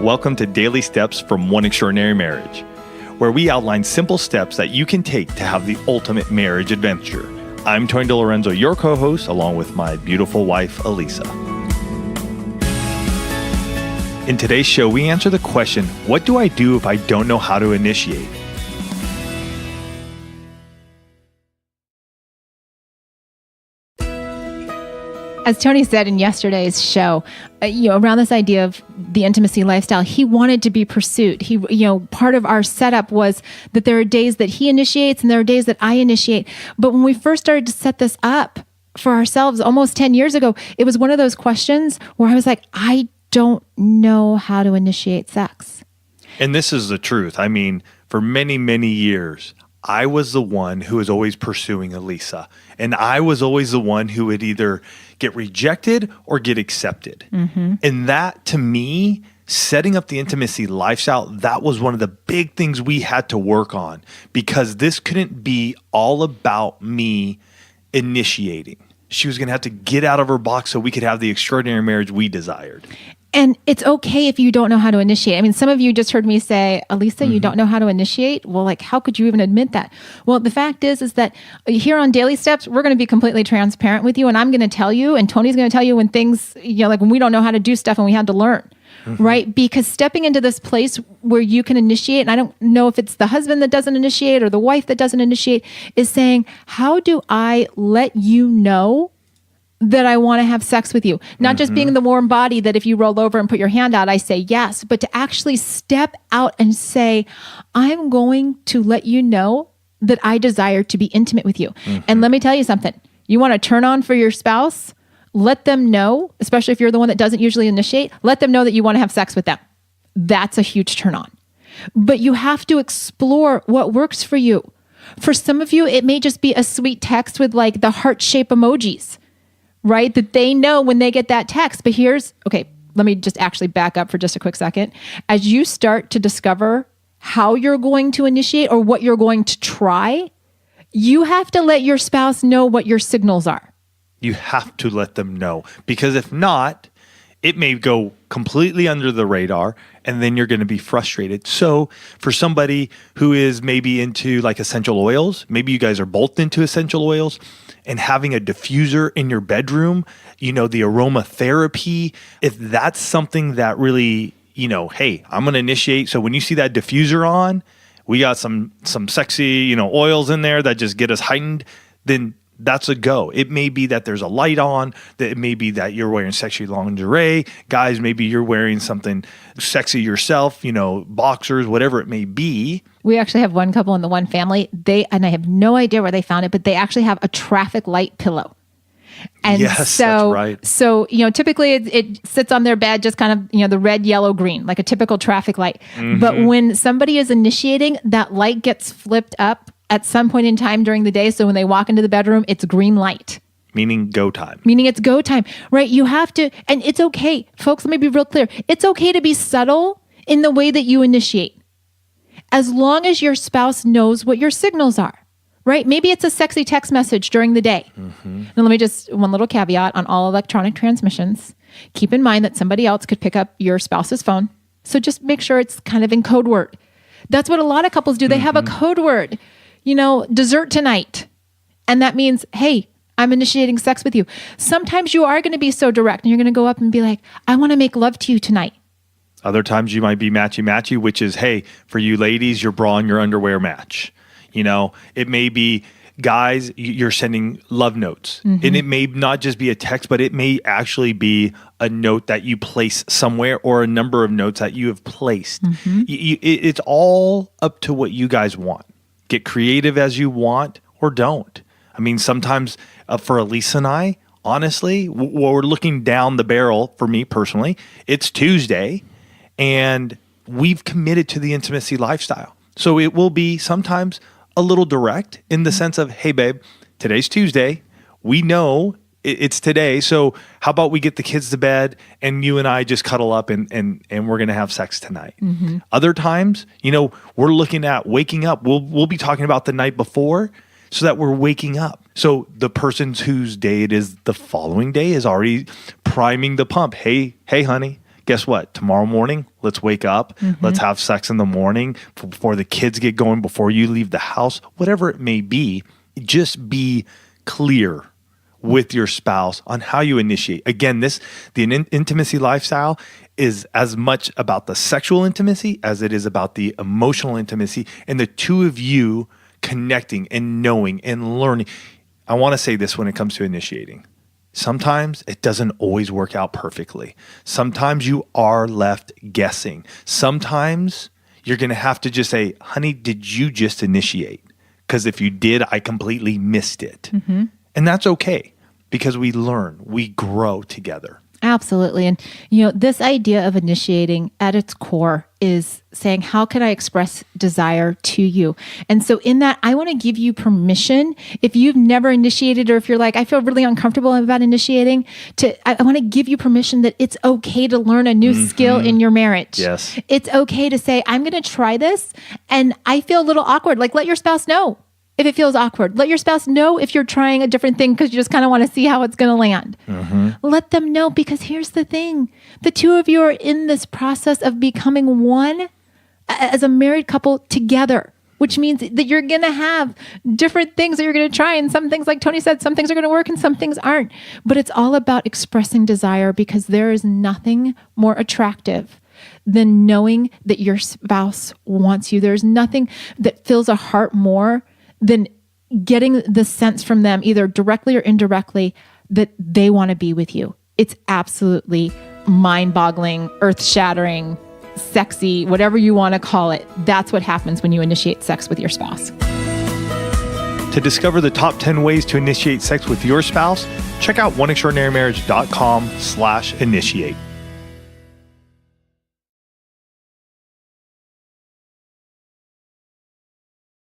Welcome to Daily Steps from One Extraordinary Marriage, where we outline simple steps that you can take to have the ultimate marriage adventure. I'm Tony DeLorenzo, your co-host, along with my beautiful wife, Elisa. In today's show, we answer the question, what do I do if I don't know how to initiate? As Tony said in yesterday's show, around this idea of the intimacy lifestyle, he wanted to be pursued. Part of our setup was that there are days that he initiates and there are days that I initiate. But when we first started to set this up for ourselves almost 10 years ago, it was one of those questions where I was like, I don't know how to initiate sex. And this is the truth. I mean, for many, many years, I was the one who was always pursuing Elisa. And I was always the one who would either get rejected or get accepted. Mm-hmm. And that, to me, setting up the intimacy lifestyle, that was one of the big things we had to work on, because this couldn't be all about me initiating. She was going to have to get out of her box so we could have the extraordinary marriage we desired. And it's okay if you don't know how to initiate. I mean, some of you just heard me say, Elisa, you don't know how to initiate? Well, how could you even admit that? Well, the fact is that here on Daily Steps, we're going to be completely transparent with you. And I'm going to tell you, and Tony's going to tell you when things, when we don't know how to do stuff and we had to learn, right? Because stepping into this place where you can initiate, and I don't know if it's the husband that doesn't initiate or the wife that doesn't initiate, is saying, how do I let you know that I want to have sex with you? Not just being the warm body that if you roll over and put your hand out, I say yes, but to actually step out and say, I'm going to let you know that I desire to be intimate with you. And let me tell you something. You want to turn on for your spouse? Let them know, especially if you're the one that doesn't usually initiate, let them know that you want to have sex with them. That's a huge turn on. But you have to explore what works for you. For some of you, it may just be a sweet text with the heart-shaped emojis, right? That they know when they get that text. But let me just actually back up for just a quick second. As you start to discover how you're going to initiate or what you're going to try, you have to let your spouse know what your signals are. You have to let them know, because if not, it may go completely under the radar and then you're going to be frustrated. So for somebody who is maybe into essential oils, maybe you guys are both into essential oils, and having a diffuser in your bedroom, the aromatherapy, if that's something that really, hey, I'm going to initiate. So when you see that diffuser on, we got some sexy, oils in there that just get us heightened, then that's a go. It may be that there's a light on, that it may be that you're wearing sexy lingerie. Guys, maybe you're wearing something sexy yourself, boxers, whatever it may be. We actually have one couple in the one family. And I have no idea where they found it, but they actually have a traffic light pillow. And yes, that's right. So, typically it sits on their bed, just kind of, the red, yellow, green, like a typical traffic light. Mm-hmm. But when somebody is initiating, that light gets flipped up at some point in time during the day. So when they walk into the bedroom, it's green light. Meaning go time. Meaning it's go time, right? You have to, and it's okay. Folks, let me be real clear. It's okay to be subtle in the way that you initiate, as long as your spouse knows what your signals are, right? Maybe it's a sexy text message during the day. Mm-hmm. Now let me just, one little caveat on all electronic transmissions. Keep in mind that somebody else could pick up your spouse's phone. So just make sure it's kind of in code word. That's what a lot of couples do. They have a code word. Dessert tonight. And that means, hey, I'm initiating sex with you. Sometimes you are going to be so direct and you're going to go up and be like, I want to make love to you tonight. Other times you might be matchy-matchy, which is, hey, for you ladies, your bra and your underwear match. It may be, guys, you're sending love notes. Mm-hmm. And it may not just be a text, but it may actually be a note that you place somewhere or a number of notes that you have placed. Mm-hmm. It's all up to what you guys want. Get creative as you want or don't. I mean, sometimes for Elisa and I, honestly, we're looking down the barrel, for me personally, it's Tuesday and we've committed to the intimacy lifestyle. So it will be sometimes a little direct in the sense of, hey, babe, today's Tuesday. We know it's today. So how about we get the kids to bed and you and I just cuddle up and we're going to have sex tonight. Mm-hmm. Other times, we're looking at waking up. We'll be talking about the night before so that we're waking up. So the person whose day it is the following day is already priming the pump. Hey, honey, guess what? Tomorrow morning, let's wake up. Let's have sex in the morning before the kids get going, before you leave the house, whatever it may be. Just be clear with your spouse on how you initiate. Again, the intimacy lifestyle is as much about the sexual intimacy as it is about the emotional intimacy, and the two of you connecting and knowing and learning. I want to say this when it comes to initiating. Sometimes it doesn't always work out perfectly. Sometimes you are left guessing. Sometimes you're going to have to just say, honey, did you just initiate? Because if you did, I completely missed it. And that's okay, because we learn, we grow together. Absolutely. And, this idea of initiating at its core is saying, how can I express desire to you? And so in that, I want to give you permission. If you've never initiated, or if you're like, I feel really uncomfortable about initiating, I want to give you permission that it's okay to learn a new skill in your marriage. Yes. It's okay to say, I'm going to try this and I feel a little awkward. Like, let your spouse know if it feels awkward. Let your spouse know if you're trying a different thing because you just kind of want to see how it's going to land. Let them know, because here's the thing. The two of you are in this process of becoming one as a married couple together, which means that you're going to have different things that you're going to try. And some things, like Tony said, some things are going to work and some things aren't. But it's all about expressing desire, because there is nothing more attractive than knowing that your spouse wants you. There's nothing that fills a heart more than getting the sense from them, either directly or indirectly, that they want to be with you. It's absolutely mind-boggling, earth-shattering, sexy, whatever you want to call it. That's what happens when you initiate sex with your spouse. To discover the top 10 ways to initiate sex with your spouse, check out oneextraordinarymarriage.com/initiate.